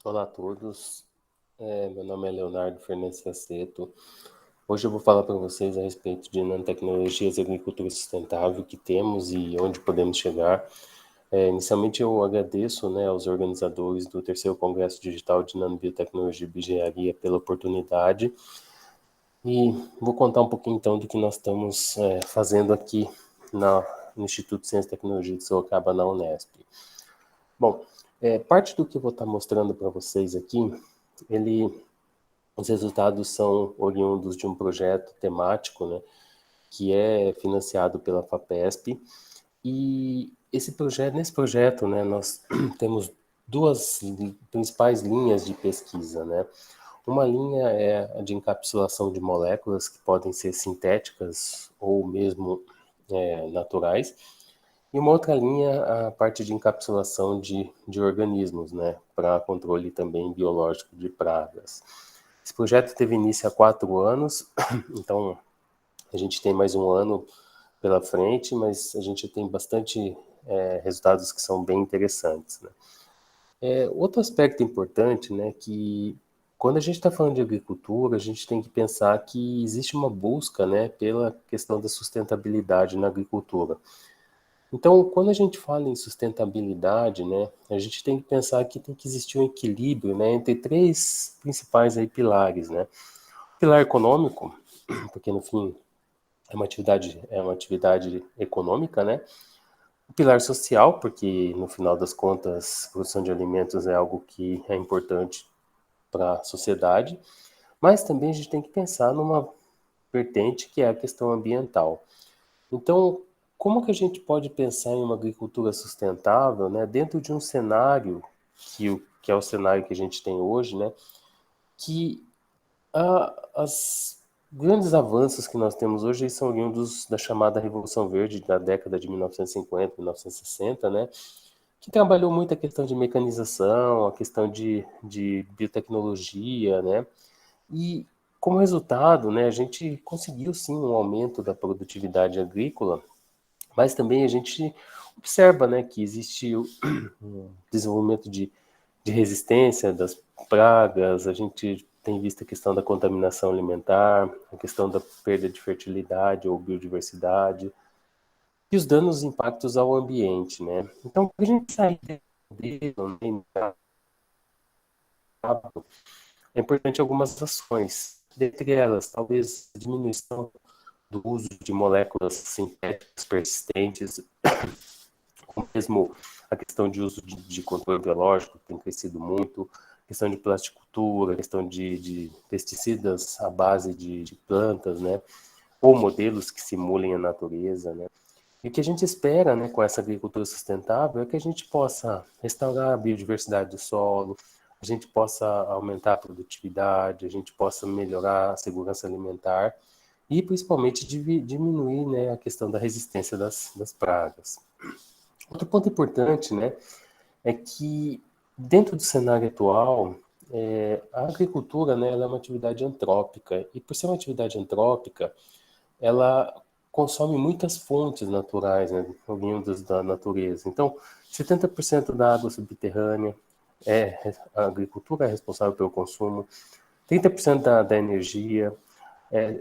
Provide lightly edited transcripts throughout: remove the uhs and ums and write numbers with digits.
Olá a todos, meu nome é Leonardo Fernandes Casseto. Hoje eu vou falar para vocês a respeito de nanotecnologias e agricultura sustentável que temos e onde podemos chegar. Inicialmente eu agradeço, aos organizadores do terceiro Congresso Digital de Nanobiotecnologia e Bioengenharia pela oportunidade e vou contar um pouquinho então do que nós estamos fazendo aqui no Instituto de Ciência e Tecnologia de Sorocaba, na Unesp. Bom, parte do que eu vou estar mostrando para vocês aqui, os resultados são oriundos de um projeto temático, que é financiado pela FAPESP. E nesse projeto, nós temos duas principais linhas de pesquisa, Uma linha é a de encapsulação de moléculas que podem ser sintéticas ou mesmo naturais. E uma outra linha, a parte de encapsulação de organismos, para controle também biológico de pragas. Esse projeto teve início há 4 anos, então a gente tem mais um ano pela frente, mas a gente tem bastante resultados que são bem interessantes. Outro aspecto importante, que quando a gente está falando de agricultura, a gente tem que pensar que existe uma busca, pela questão da sustentabilidade na agricultura. Então, quando a gente fala em sustentabilidade, a gente tem que pensar que tem que existir um equilíbrio, entre três principais aí pilares, O pilar econômico, porque no fim é uma atividade econômica, O pilar social, porque no final das contas, a produção de alimentos é algo que é importante para a sociedade, mas também a gente tem que pensar numa vertente que é a questão ambiental. Então, como que a gente pode pensar em uma agricultura sustentável, dentro de um cenário que é o cenário que a gente tem hoje, que as grandes avanços que nós temos hoje são oriundos da chamada Revolução Verde da década de 1950, 1960, que trabalhou muito a questão de mecanização, a questão de biotecnologia, e como resultado, a gente conseguiu sim um aumento da produtividade agrícola, mas também a gente observa, que existe um desenvolvimento de resistência das pragas, a gente tem visto a questão da contaminação alimentar, a questão da perda de fertilidade ou biodiversidade, e os danos e impactos ao ambiente, Então, para a gente sair dele, é importante algumas ações, dentre elas, talvez a diminuição do uso de moléculas sintéticas persistentes, como mesmo a questão de uso de controle biológico tem crescido muito, a questão de plasticultura, a questão de pesticidas à base de plantas, ou modelos que simulem a natureza, E o que a gente espera, com essa agricultura sustentável é que a gente possa restaurar a biodiversidade do solo, a gente possa aumentar a produtividade, a gente possa melhorar a segurança alimentar e principalmente diminuir, a questão da resistência das pragas. Outro ponto importante, é que dentro do cenário atual, a agricultura, ela é uma atividade antrópica e por ser uma atividade antrópica, ela consome muitas fontes naturais, oriundas da natureza. Então, 70% da água subterrânea a agricultura é responsável pelo consumo, 30% da energia, é,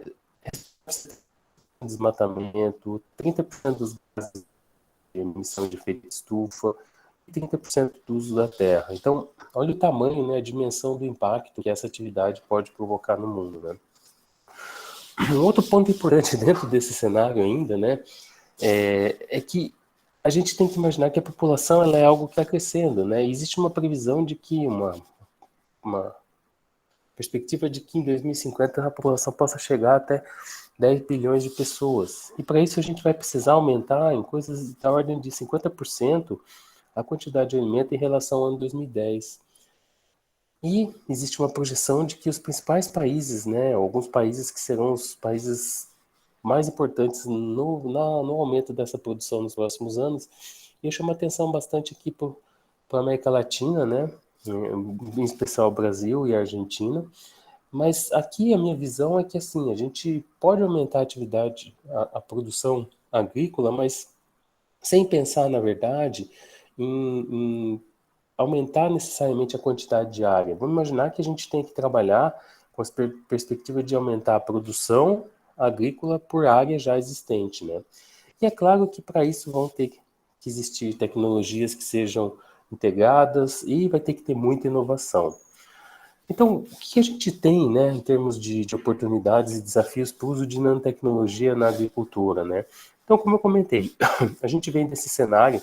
desmatamento, 30% dos gases de emissão de efeito de estufa e 30% do uso da terra. Então, olha o tamanho, a dimensão do impacto que essa atividade pode provocar no mundo, Um outro ponto importante dentro desse cenário ainda, é que a gente tem que imaginar que a população ela é algo que está crescendo, Existe uma previsão de que uma perspectiva de que em 2050 a população possa chegar até 10 bilhões de pessoas. E para isso a gente vai precisar aumentar em coisas da ordem de 50% a quantidade de alimento em relação ao ano 2010. E existe uma projeção de que os principais países, alguns países que serão os países mais importantes no aumento dessa produção nos próximos anos, e eu chamo a atenção bastante aqui para a América Latina, em especial Brasil e Argentina, mas aqui a minha visão é que assim, a gente pode aumentar a atividade, a produção agrícola, mas sem pensar, na verdade, em aumentar necessariamente a quantidade de área. Vamos imaginar que a gente tem que trabalhar com a perspectiva de aumentar a produção agrícola por área já existente, né? E é claro que para isso vão ter que existir tecnologias que sejam integradas e vai ter que ter muita inovação. Então, o que a gente tem, né, em termos de oportunidades e desafios para o uso de nanotecnologia na agricultura, né? Então, como eu comentei, a gente vem desse cenário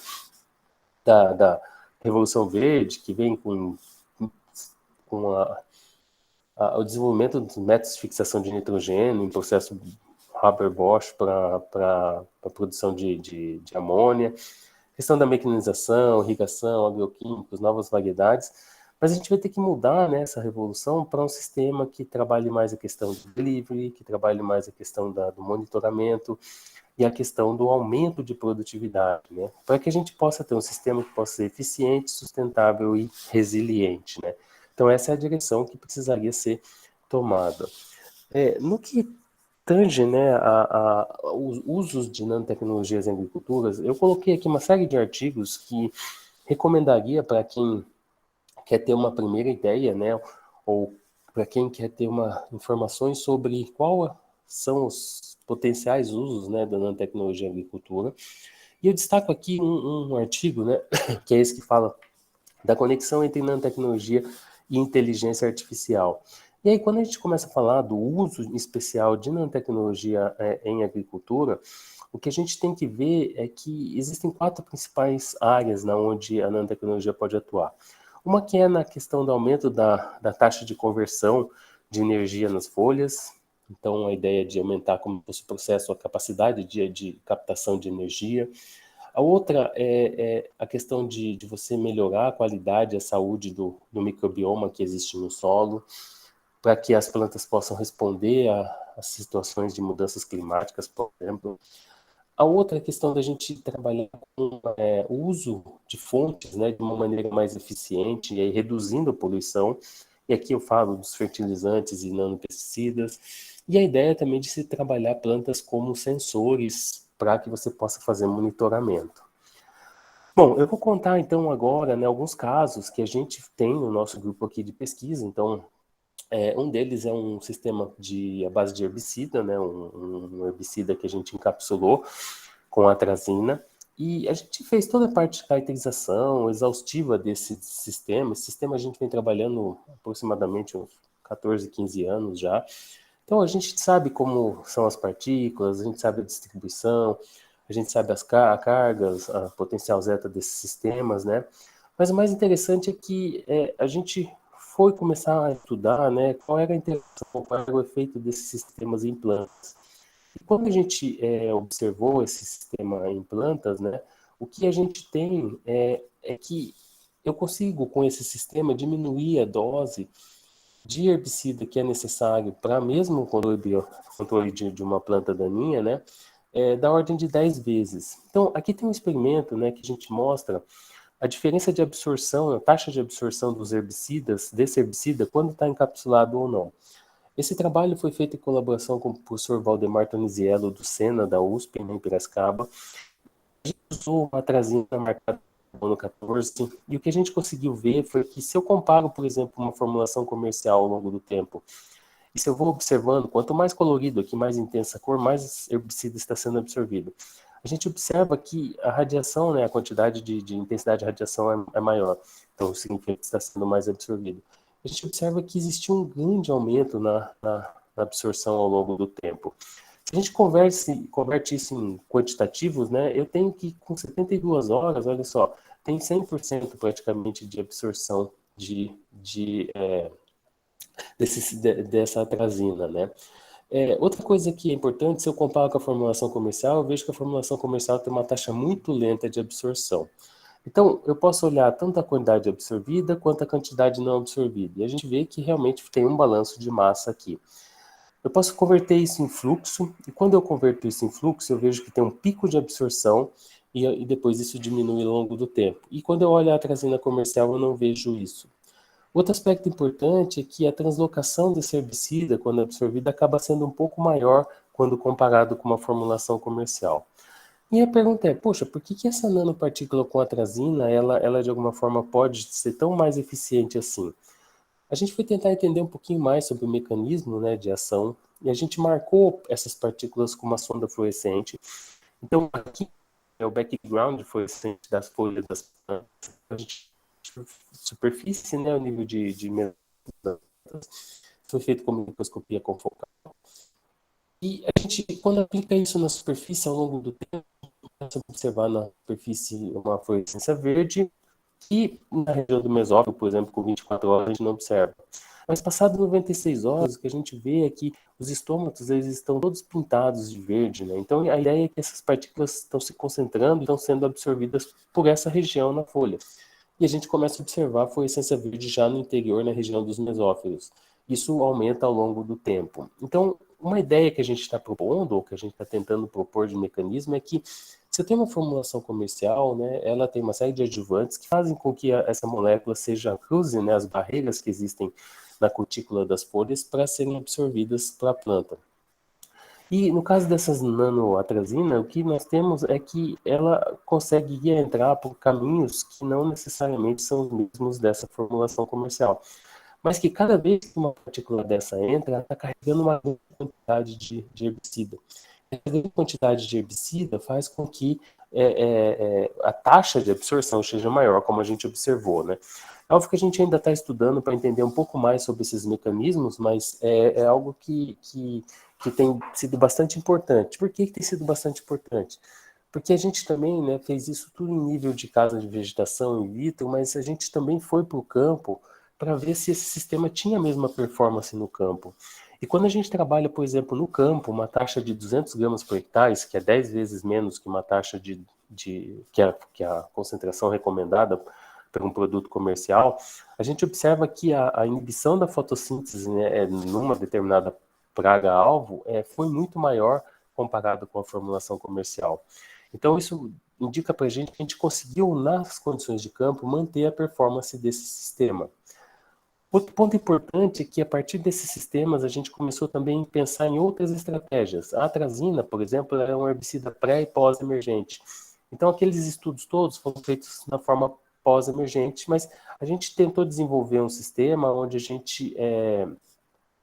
da Revolução Verde, que vem com o desenvolvimento dos métodos de fixação de nitrogênio em processo Haber-Bosch para a produção de amônia, questão da mecanização, irrigação, agroquímicos, novas variedades, mas a gente vai ter que mudar, né, essa revolução para um sistema que trabalhe mais a questão de delivery, que trabalhe mais a questão do monitoramento e a questão do aumento de produtividade, né, para que a gente possa ter um sistema que possa ser eficiente, sustentável e resiliente, né. Então essa é a direção que precisaria ser tomada. No que tange, né, os usos de nanotecnologias em agricultura, eu coloquei aqui uma série de artigos que recomendaria para quem quer ter uma primeira ideia, né, ou para quem quer ter informações sobre quais são os potenciais usos, né, da nanotecnologia em agricultura. E eu destaco aqui um artigo, né, que é esse que fala da conexão entre nanotecnologia e inteligência artificial. E aí, quando a gente começa a falar do uso especial de nanotecnologia em agricultura, o que a gente tem que ver é que existem 4 principais áreas onde a nanotecnologia pode atuar. Uma que é na questão do aumento da taxa de conversão de energia nas folhas, então a ideia de aumentar como fosse o processo, a capacidade de captação de energia. A outra é a questão de você melhorar a qualidade e a saúde do microbioma que existe no solo, para que as plantas possam responder a situações de mudanças climáticas, por exemplo. A outra questão da gente trabalhar com o uso de fontes, né, de uma maneira mais eficiente, e aí reduzindo a poluição. E aqui eu falo dos fertilizantes e nanopesticidas. E a ideia também de se trabalhar plantas como sensores para que você possa fazer monitoramento. Bom, eu vou contar então agora, né, alguns casos que a gente tem no nosso grupo aqui de pesquisa. Então, um deles é um sistema à base de herbicida, né, um herbicida que a gente encapsulou com atrazina, e a gente fez toda a parte de caracterização exaustiva desse sistema. Esse sistema a gente vem trabalhando aproximadamente uns 14, 15 anos já. Então a gente sabe como são as partículas, a gente sabe a distribuição, a gente sabe as cargas, a potencial zeta desses sistemas, né? Mas o mais interessante é que a gente foi começar a estudar, né, qual era a interação, qual era o efeito desses sistemas em plantas. E quando a gente observou esse sistema em plantas, né, o que a gente tem é que eu consigo, com esse sistema, diminuir a dose de herbicida que é necessário para mesmo o controle de uma planta daninha, né, da ordem de 10 vezes. Então, aqui tem um experimento, né, que a gente mostra a diferença de absorção, a taxa de absorção dos herbicidas, desse herbicida, quando está encapsulado ou não. Esse trabalho foi feito em colaboração com o professor Valdemar Toniziello, do Sena, da USP, em Piracicaba. A gente usou uma atrazina marcada no ano 14, e o que a gente conseguiu ver foi que se eu comparo, por exemplo, uma formulação comercial ao longo do tempo, e se eu vou observando, quanto mais colorido aqui, mais intensa a cor, mais herbicida está sendo absorvido. A gente observa que a radiação, né, a quantidade de intensidade de radiação é maior, então significa que está sendo mais absorvido. A gente observa que existe um grande aumento na absorção ao longo do tempo. Se a gente converte isso em quantitativos, né, eu tenho que, com 72 horas, olha só, tem 100% praticamente de absorção dessa atrazina, né? Outra coisa que é importante, se eu comparo com a formulação comercial, eu vejo que a formulação comercial tem uma taxa muito lenta de absorção. Então, eu posso olhar tanto a quantidade absorvida quanto a quantidade não absorvida. E a gente vê que realmente tem um balanço de massa aqui. Eu posso converter isso em fluxo, e quando eu converto isso em fluxo, eu vejo que tem um pico de absorção e depois isso diminui ao longo do tempo. E quando eu olho a atrazina comercial, eu não vejo isso. Outro aspecto importante é que a translocação desse herbicida, quando absorvida, acaba sendo um pouco maior quando comparado com uma formulação comercial. E a pergunta é, poxa, por que que essa nanopartícula com atrazina, ela de alguma forma pode ser tão mais eficiente assim? A gente foi tentar entender um pouquinho mais sobre o mecanismo, né, de ação, e a gente marcou essas partículas com uma sonda fluorescente. Então, aqui é o background fluorescente das folhas das plantas. A gente, superfície, né, o nível de foi feito com microscopia confocal. E a gente, quando aplica isso na superfície ao longo do tempo, começa a observar na superfície uma fluorescência verde, e na região do mesófilo, por exemplo, com 24 horas a gente não observa. Mas passado 96 horas, o que a gente vê é que os estômatos eles estão todos pintados de verde, né? Então a ideia é que essas partículas estão se concentrando e estão sendo absorvidas por essa região na folha. E a gente começa a observar a fluorescência verde já no interior, na região dos mesófilos. Isso aumenta ao longo do tempo. Então, uma ideia que a gente está propondo, ou que a gente está tentando propor de mecanismo, é que você tem uma formulação comercial, né, ela tem uma série de adjuvantes que fazem com que essa molécula seja cruze, né, as barreiras que existem na cutícula das folhas para serem absorvidas para a planta. E no caso dessas nanoatrazina, o que nós temos é que ela consegue entrar por caminhos que não necessariamente são os mesmos dessa formulação comercial. Mas que cada vez que uma partícula dessa entra, ela está carregando uma grande quantidade de herbicida. Essa grande quantidade de herbicida faz com que a taxa de absorção seja maior, como a gente observou, né? É óbvio que a gente ainda está estudando para entender um pouco mais sobre esses mecanismos, mas é algo que tem sido bastante importante. Por que tem sido bastante importante? Porque a gente também, né, fez isso tudo em nível de casa de vegetação in vitro, mas a gente também foi para o campo para ver se esse sistema tinha a mesma performance no campo. E quando a gente trabalha, por exemplo, no campo, uma taxa de 200 gramas por hectare, que é 10 vezes menos que uma taxa que a concentração recomendada para um produto comercial, a gente observa que a inibição da fotossíntese, né, numa determinada praga-alvo foi muito maior comparado com a formulação comercial. Então, isso indica para a gente que a gente conseguiu, nas condições de campo, manter a performance desse sistema. Outro ponto importante é que, a partir desses sistemas, a gente começou também a pensar em outras estratégias. A atrazina, por exemplo, é um herbicida pré- e pós-emergente. Então, aqueles estudos todos foram feitos na forma pós-emergente, mas a gente tentou desenvolver um sistema onde a gente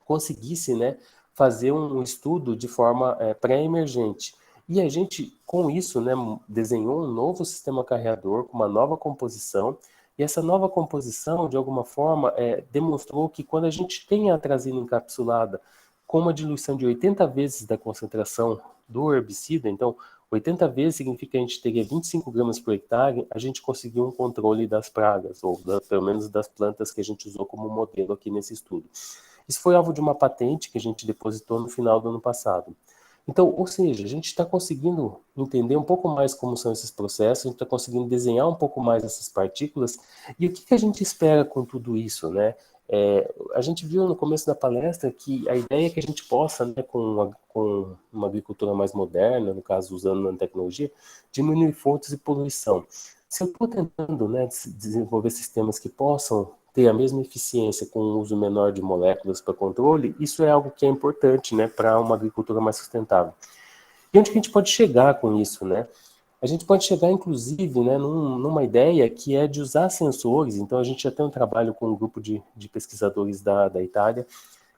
conseguisse, né, fazer um estudo de forma pré-emergente. E a gente, com isso, né, desenhou um novo sistema carreador com uma nova composição, e essa nova composição, de alguma forma, demonstrou que quando a gente tem a atrazina encapsulada com uma diluição de 80 vezes da concentração do herbicida, então 80 vezes significa que a gente teria 25 gramas por hectare, a gente conseguiu um controle das pragas, ou pelo menos das plantas que a gente usou como modelo aqui nesse estudo. Isso foi alvo de uma patente que a gente depositou no final do ano passado. Então, ou seja, a gente está conseguindo entender um pouco mais como são esses processos, a gente está conseguindo desenhar um pouco mais essas partículas, e o que a gente espera com tudo isso, né? A gente viu no começo da palestra que a ideia é que a gente possa, né, com uma agricultura mais moderna, no caso usando nanotecnologia, diminuir fontes de poluição. Se eu estou tentando, né, desenvolver sistemas que possam ter a mesma eficiência com o uso menor de moléculas para controle, isso é algo que é importante, né, para uma agricultura mais sustentável. E onde que a gente pode chegar com isso, né? A gente pode chegar, inclusive, né, numa ideia que é de usar sensores. Então, a gente já tem um trabalho com um grupo de pesquisadores da Itália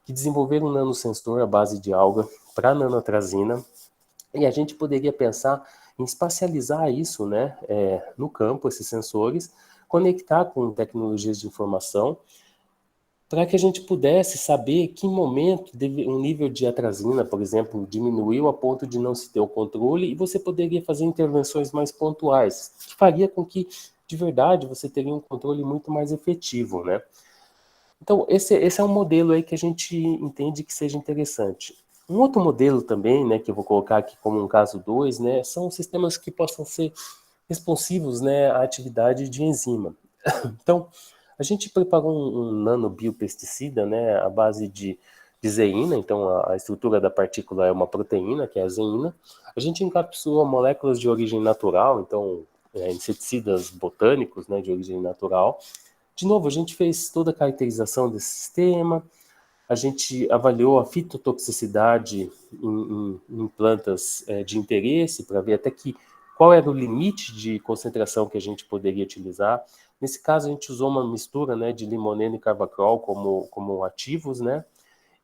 que desenvolveram um nanosensor à base de alga para nanotrazina, e a gente poderia pensar em espacializar isso, né, no campo, esses sensores, conectar com tecnologias de informação, para que a gente pudesse saber que momento um nível de atrazina, por exemplo, diminuiu a ponto de não se ter o controle, e você poderia fazer intervenções mais pontuais, que faria com que, de verdade, você teria um controle muito mais efetivo, né? Então, esse é um modelo aí que a gente entende que seja interessante. Um outro modelo também, né, que eu vou colocar aqui como um caso 2, né, são sistemas que possam ser responsivos, né, à atividade de enzima. Então, a gente preparou um nanobiopesticida, né, à base de zeína. Então a estrutura da partícula é uma proteína, que é a zeína. A gente encapsulou moléculas de origem natural, então inseticidas botânicos, né, de origem natural. De novo, a gente fez toda a caracterização desse sistema, a gente avaliou a fitotoxicidade em plantas de interesse, para ver até que qual era o limite de concentração que a gente poderia utilizar. Nesse caso, a gente usou uma mistura, né, de limoneno e carbacrol como ativos, né,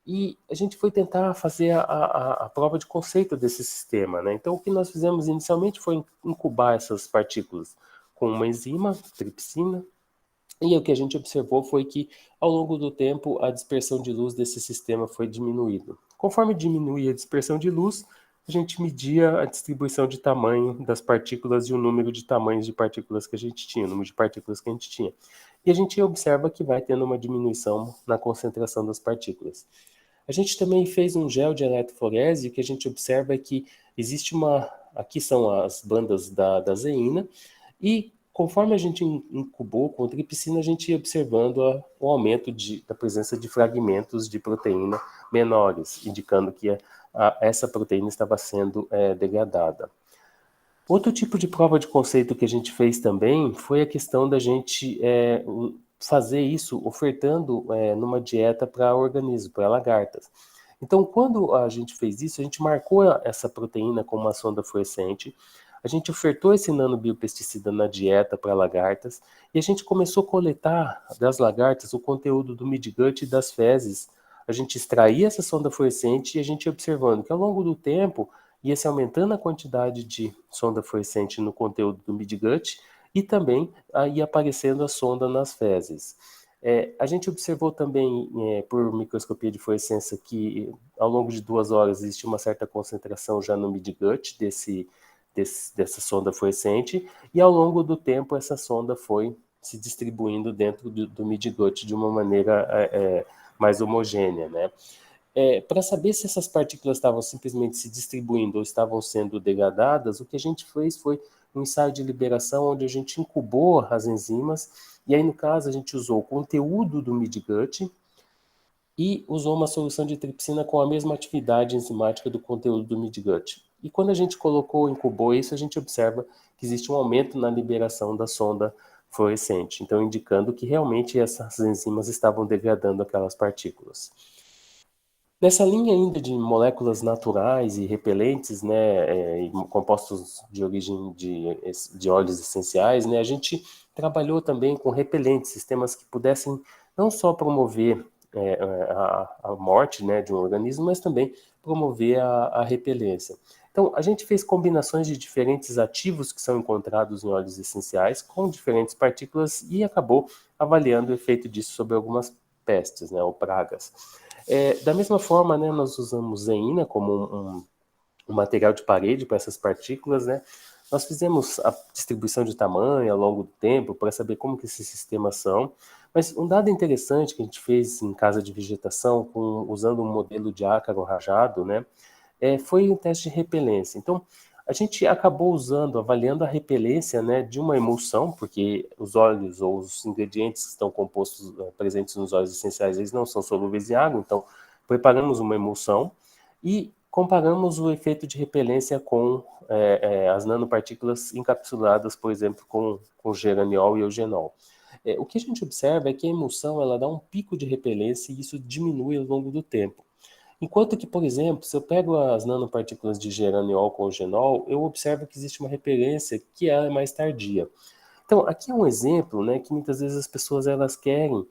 e a gente foi tentar fazer a prova de conceito desse sistema, né. Então, o que nós fizemos inicialmente foi incubar essas partículas com uma enzima, tripsina, e o que a gente observou foi que, ao longo do tempo, a dispersão de luz desse sistema foi diminuindo. Conforme diminuía a dispersão de luz, a gente media a distribuição de tamanho das partículas e o número de tamanhos de partículas que a gente tinha, o número de partículas que a gente tinha. E a gente observa que vai tendo uma diminuição na concentração das partículas. A gente também fez um gel de eletroforese, e o que a gente observa é que existe uma... Aqui são as bandas da zeína, e conforme a gente incubou com tripsina, a gente ia observando o aumento da presença de fragmentos de proteína menores, indicando que essa proteína estava sendo degradada. Outro tipo de prova de conceito que a gente fez também foi a questão da gente fazer isso ofertando numa dieta para organismos, para lagartas. Então, quando a gente fez isso, a gente marcou essa proteína com uma sonda fluorescente, a gente ofertou esse nanobiopesticida na dieta para lagartas e a gente começou a coletar das lagartas o conteúdo do midgut e das fezes. A gente extraía essa sonda fluorescente e a gente ia observando que ao longo do tempo ia se aumentando a quantidade de sonda fluorescente no conteúdo do midgut e também ia aparecendo a sonda nas fezes. A gente observou também, por microscopia de fluorescência, que ao longo de 2 horas existe uma certa concentração já no midgut dessa sonda fluorescente, e ao longo do tempo essa sonda foi se distribuindo dentro do midgut de uma maneira mais homogênea, né? Para saber se essas partículas estavam simplesmente se distribuindo ou estavam sendo degradadas, o que a gente fez foi um ensaio de liberação onde a gente incubou as enzimas, e aí no caso a gente usou o conteúdo do midgut e usou uma solução de tripsina com a mesma atividade enzimática do conteúdo do midgut. E quando a gente incubou isso, a gente observa que existe um aumento na liberação da sonda fluorescente, então indicando que realmente essas enzimas estavam degradando aquelas partículas. Nessa linha ainda de moléculas naturais e repelentes, né, compostos de origem de óleos essenciais, né, a gente trabalhou também com repelentes, sistemas que pudessem não só promover a morte, né, de um organismo, mas também promover a repelência. Então, a gente fez combinações de diferentes ativos que são encontrados em óleos essenciais com diferentes partículas e acabou avaliando o efeito disso sobre algumas pestes, né, ou pragas. Da mesma forma, né, nós usamos zeína como um material de parede para essas partículas, né? Nós fizemos a distribuição de tamanho ao longo do tempo para saber como que esses sistemas são, mas um dado interessante que a gente fez em casa de vegetação, usando um modelo de ácaro rajado, né, foi um teste de repelência. Então, a gente acabou avaliando a repelência, né, de uma emulsão, porque os óleos ou os ingredientes que estão presentes nos óleos essenciais, eles não são solúveis em água, então preparamos uma emulsão e comparamos o efeito de repelência com as nanopartículas encapsuladas, por exemplo, com geraniol e eugenol. O que a gente observa é que a emulsão ela dá um pico de repelência e isso diminui ao longo do tempo. Enquanto que, por exemplo, se eu pego as nanopartículas de geraniol com genol, eu observo que existe uma repelência que é mais tardia. Então, aqui é um exemplo, né, que muitas vezes as pessoas elas querem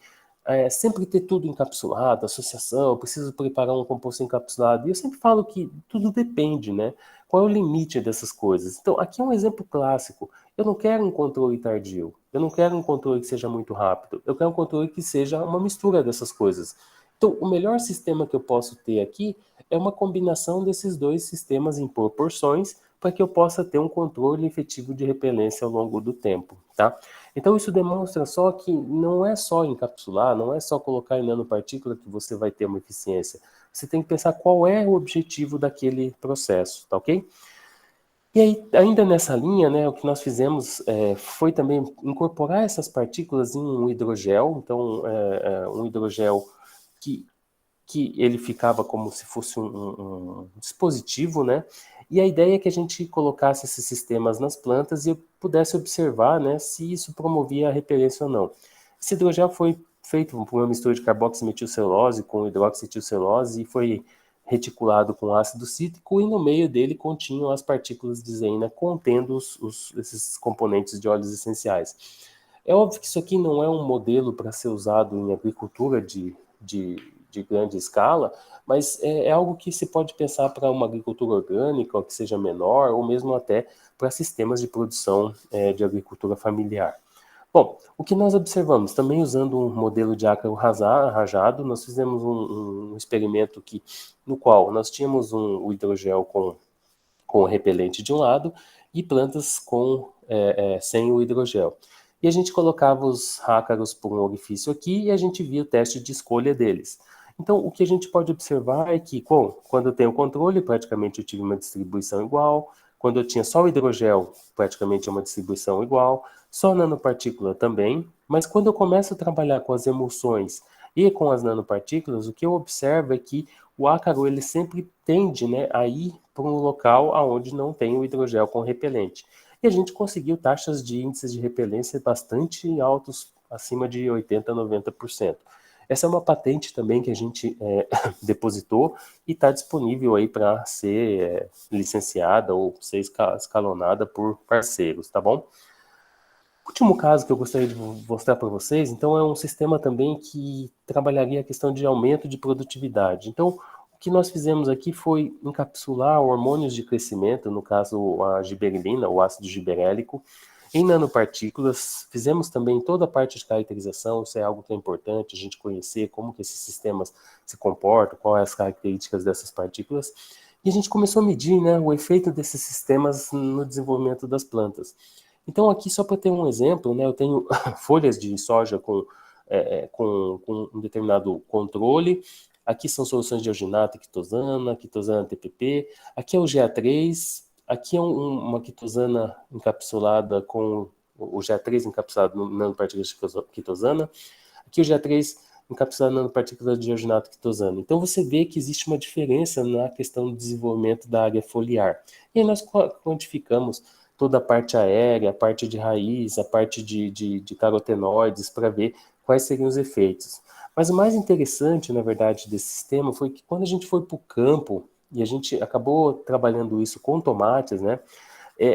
sempre ter tudo encapsulado, associação, preciso preparar um composto encapsulado. E eu sempre falo que tudo depende, né? Qual é o limite dessas coisas? Então, aqui é um exemplo clássico. Eu não quero um controle tardio. Eu não quero um controle que seja muito rápido. Eu quero um controle que seja uma mistura dessas coisas. Então, o melhor sistema que eu posso ter aqui é uma combinação desses dois sistemas em proporções para que eu possa ter um controle efetivo de repelência ao longo do tempo, tá? Então, isso demonstra só que não é só encapsular, não é só colocar em nanopartícula que você vai ter uma eficiência. Você tem que pensar qual é o objetivo daquele processo, tá ok? E aí, ainda nessa linha, né, o que nós fizemos foi também incorporar essas partículas em um hidrogel, então um hidrogel que ele ficava como se fosse um dispositivo, né? E a ideia é que a gente colocasse esses sistemas nas plantas e eu pudesse observar, né, se isso promovia a repelência ou não. Esse hidrogel foi feito por uma mistura de carboximetilcelulose com hidroxietilcelulose e foi reticulado com ácido cítrico e no meio dele continham as partículas de zeina contendo esses componentes de óleos essenciais. É óbvio que isso aqui não é um modelo para ser usado em agricultura de grande escala, mas é algo que se pode pensar para uma agricultura orgânica, ou que seja menor, ou mesmo até para sistemas de produção de agricultura familiar. Bom, o que nós observamos, também usando um modelo de ácaro rajado, nós fizemos um experimento no qual nós tínhamos o hidrogel com o repelente de um lado e plantas sem o hidrogel. E a gente colocava os ácaros por um orifício aqui e a gente via o teste de escolha deles. Então, o que a gente pode observar é que, quando eu tenho o controle, praticamente eu tive uma distribuição igual. Quando eu tinha só o hidrogel, praticamente é uma distribuição igual. Só nanopartícula também. Mas quando eu começo a trabalhar com as emulsões e com as nanopartículas, o que eu observo é que o ácaro ele sempre tende, né, a ir para um local onde não tem o hidrogel com repelente. E a gente conseguiu taxas de índices de repelência bastante altos, acima de 80%, 90%. Essa é uma patente também que a gente depositou e está disponível aí para ser licenciada ou ser escalonada por parceiros, tá bom? O último caso que eu gostaria de mostrar para vocês, então, é um sistema também que trabalharia a questão de aumento de produtividade. Então, o que nós fizemos aqui foi encapsular hormônios de crescimento, no caso a giberelina, o ácido giberélico, em nanopartículas. Fizemos também toda a parte de caracterização, isso é algo que é importante a gente conhecer, como que esses sistemas se comportam, quais as características dessas partículas. E a gente começou a medir, né, o efeito desses sistemas no desenvolvimento das plantas. Então, aqui, só para ter um exemplo, né, eu tenho folhas de soja com um determinado controle. Aqui são soluções de alginato, quitosana TPP. Aqui é o GA3. Aqui é uma quitosana encapsulada com o GA3 encapsulado no nanopartículas de quitosana. Aqui o GA3 encapsulado no nanopartículas de alginato quitosana. Então, você vê que existe uma diferença na questão do desenvolvimento da área foliar. E aí nós quantificamos toda a parte aérea, a parte de raiz, a parte de carotenoides, para ver quais seriam os efeitos. Mas o mais interessante, na verdade, desse sistema foi que quando a gente foi para o campo, e a gente acabou trabalhando isso com tomates, né,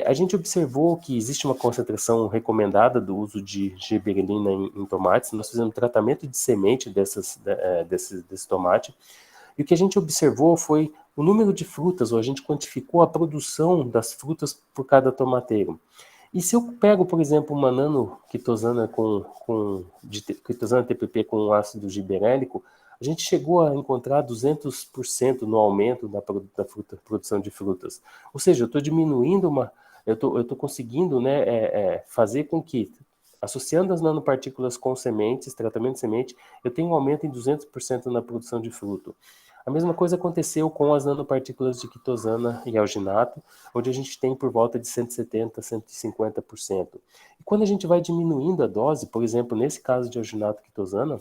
a gente observou que existe uma concentração recomendada do uso de giberelina em tomates. Nós fizemos tratamento de semente desse tomate, e o que a gente observou foi o número de frutas, ou a gente quantificou a produção das frutas por cada tomateiro. E se eu pego, por exemplo, uma nanoquitosana quitosana TPP com ácido giberélico, a gente chegou a encontrar 200% no aumento da produção de frutas. Ou seja, eu estou diminuindo eu estou conseguindo, né, fazer com que, associando as nanopartículas com sementes, tratamento de semente, eu tenho um aumento em 200% na produção de fruto. A mesma coisa aconteceu com as nanopartículas de quitosana e alginato, onde a gente tem por volta de 170%, 150%. E quando a gente vai diminuindo a dose, por exemplo, nesse caso de alginato quitosana,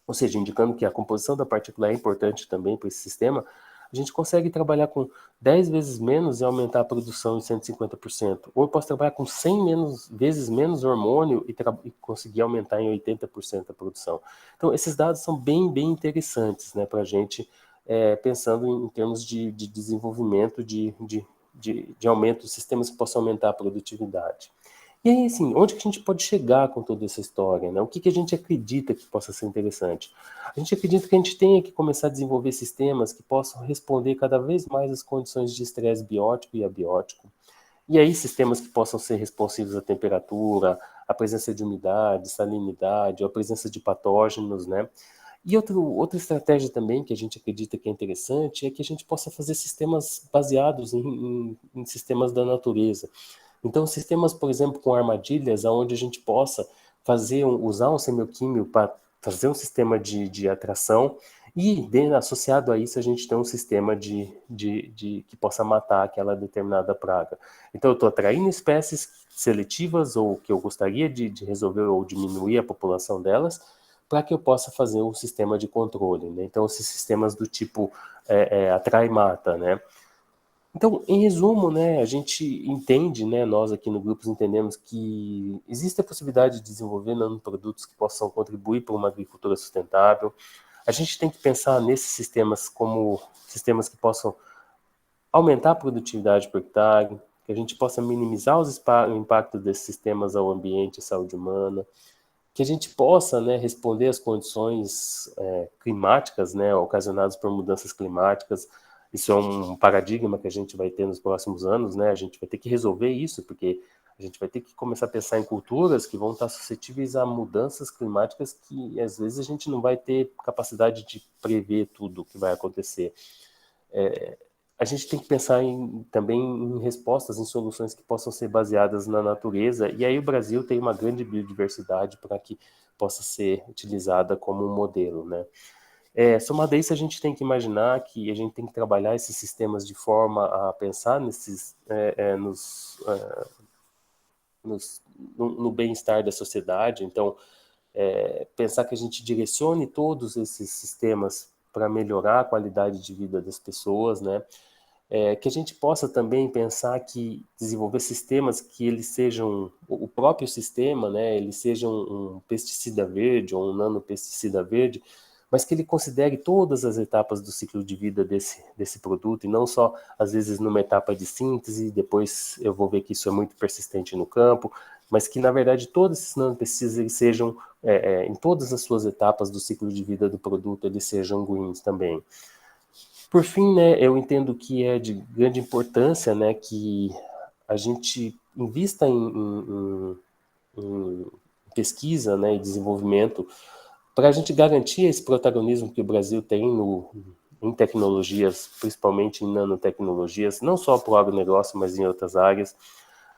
ou seja, indicando que a composição da partícula é importante também para esse sistema, a gente consegue trabalhar com 10 vezes menos e aumentar a produção em 150%. Ou eu posso trabalhar com 100 vezes menos hormônio e conseguir aumentar em 80% a produção. Então, esses dados são bem, bem interessantes, né, para a gente, pensando em termos de desenvolvimento, de aumento de sistemas que possam aumentar a produtividade. E aí, assim, onde que a gente pode chegar com toda essa história, né? O que que a gente acredita que possa ser interessante? A gente acredita que a gente tenha que começar a desenvolver sistemas que possam responder cada vez mais às condições de estresse biótico e abiótico. E aí, sistemas que possam ser responsivos à temperatura, à presença de umidade, salinidade, ou à presença de patógenos, né? E outra estratégia também que a gente acredita que é interessante é que a gente possa fazer sistemas baseados em sistemas da natureza. Então, sistemas, por exemplo, com armadilhas, onde a gente possa usar um semioquímio para fazer um sistema de atração e, associado a isso, a gente tem um sistema que possa matar aquela determinada praga. Então, eu estou atraindo espécies seletivas ou que eu gostaria de resolver ou diminuir a população delas, para que eu possa fazer um sistema de controle, né? Então, esses sistemas do tipo atrai e mata, né? Então, em resumo, né, a gente entende, né, nós aqui no Grupos entendemos que existe a possibilidade de desenvolver nanoprodutos que possam contribuir para uma agricultura sustentável. A gente tem que pensar nesses sistemas como sistemas que possam aumentar a produtividade por hectare, que a gente possa minimizar o impacto desses sistemas ao ambiente e saúde humana, que a gente possa, né, responder às condições climáticas, né, ocasionadas por mudanças climáticas. Isso é um paradigma que a gente vai ter nos próximos anos, né? A gente vai ter que resolver isso, porque a gente vai ter que começar a pensar em culturas que vão estar suscetíveis a mudanças climáticas que às vezes a gente não vai ter capacidade de prever tudo o que vai acontecer. A gente tem que pensar também em respostas, em soluções que possam ser baseadas na natureza, e aí o Brasil tem uma grande biodiversidade para que possa ser utilizada como um modelo, né? Somado a isso, a gente tem que imaginar que a gente tem que trabalhar esses sistemas de forma a pensar no bem-estar da sociedade. Então, pensar que a gente direcione todos esses sistemas para melhorar a qualidade de vida das pessoas, né? Que a gente possa também pensar que desenvolver sistemas que eles sejam, o próprio sistema, né, ele seja um pesticida verde ou um nanopesticida verde, mas que ele considere todas as etapas do ciclo de vida desse produto, e não só, às vezes, numa etapa de síntese, depois eu vou ver que isso é muito persistente no campo, mas que, na verdade, todos esses nanopesticidas eles sejam, em todas as suas etapas do ciclo de vida do produto, eles sejam greens também. Por fim, né, eu entendo que é de grande importância, né, que a gente invista em pesquisa, né, e desenvolvimento para a gente garantir esse protagonismo que o Brasil tem em tecnologias, principalmente em nanotecnologias, não só para o agronegócio, mas em outras áreas.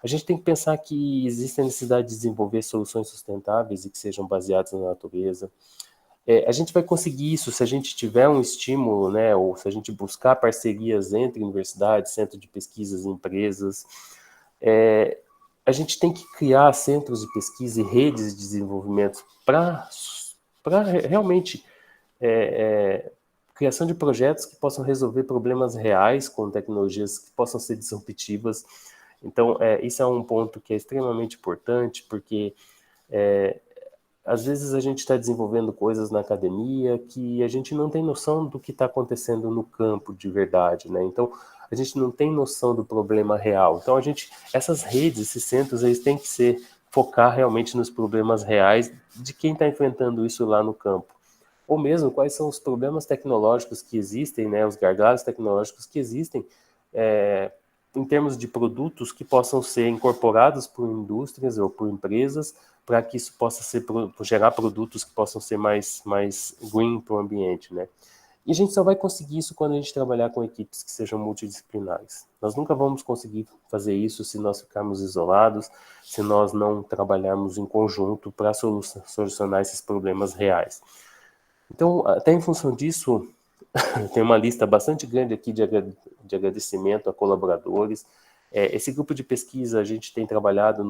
A gente tem que pensar que existe a necessidade de desenvolver soluções sustentáveis e que sejam baseadas na natureza. A gente vai conseguir isso se a gente tiver um estímulo, né, ou se a gente buscar parcerias entre universidades, centro de pesquisas e empresas. A gente tem que criar centros de pesquisa e redes de desenvolvimento para realmente criação de projetos que possam resolver problemas reais com tecnologias que possam ser disruptivas. Então, isso é um ponto que é extremamente importante, porque às vezes a gente está desenvolvendo coisas na academia que a gente não tem noção do que está acontecendo no campo de verdade, né? Então a gente não tem noção do problema real. Então essas redes, esses centros, eles têm que focar realmente nos problemas reais de quem está enfrentando isso lá no campo. Ou mesmo quais são os problemas tecnológicos que existem, né? Os gargalos tecnológicos que existem em termos de produtos que possam ser incorporados por indústrias ou por empresas para que isso possa gerar produtos que possam ser mais green para o ambiente, né? E a gente só vai conseguir isso quando a gente trabalhar com equipes que sejam multidisciplinares. Nós nunca vamos conseguir fazer isso se nós ficarmos isolados, se nós não trabalharmos em conjunto para solucionar esses problemas reais. Então, até em função disso, tem uma lista bastante grande aqui de agradecimento a colaboradores. Esse grupo de pesquisa a gente tem trabalhado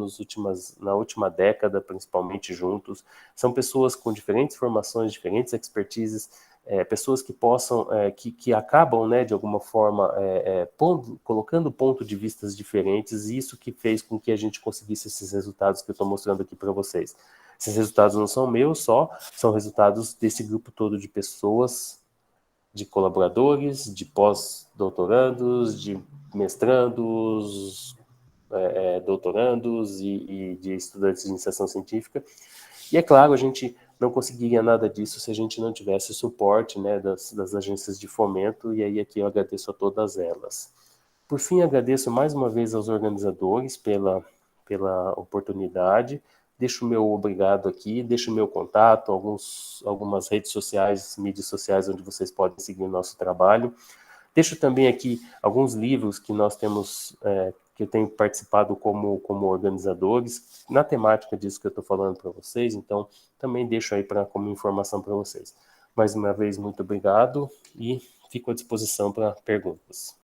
na última década, principalmente juntos. São pessoas com diferentes formações, diferentes expertises, pessoas que possam, que acabam, né, de alguma forma, colocando pontos de vistas diferentes, e isso que fez com que a gente conseguisse esses resultados que eu estou mostrando aqui para vocês. Esses resultados não são meus só, são resultados desse grupo todo de pessoas, de colaboradores, de pós-doutorandos, de mestrandos, doutorandos e de estudantes de iniciação científica. E é claro, a gente não conseguiria nada disso se a gente não tivesse suporte, né, das agências de fomento, e aí aqui eu agradeço a todas elas. Por fim, agradeço mais uma vez aos organizadores pela oportunidade. Deixo o meu obrigado aqui, deixo o meu contato, algumas redes sociais, mídias sociais, onde vocês podem seguir o nosso trabalho. Deixo também aqui alguns livros que nós temos, que eu tenho participado como organizadores, na temática disso que eu estou falando para vocês, então também deixo aí como informação para vocês. Mais uma vez, muito obrigado e fico à disposição para perguntas.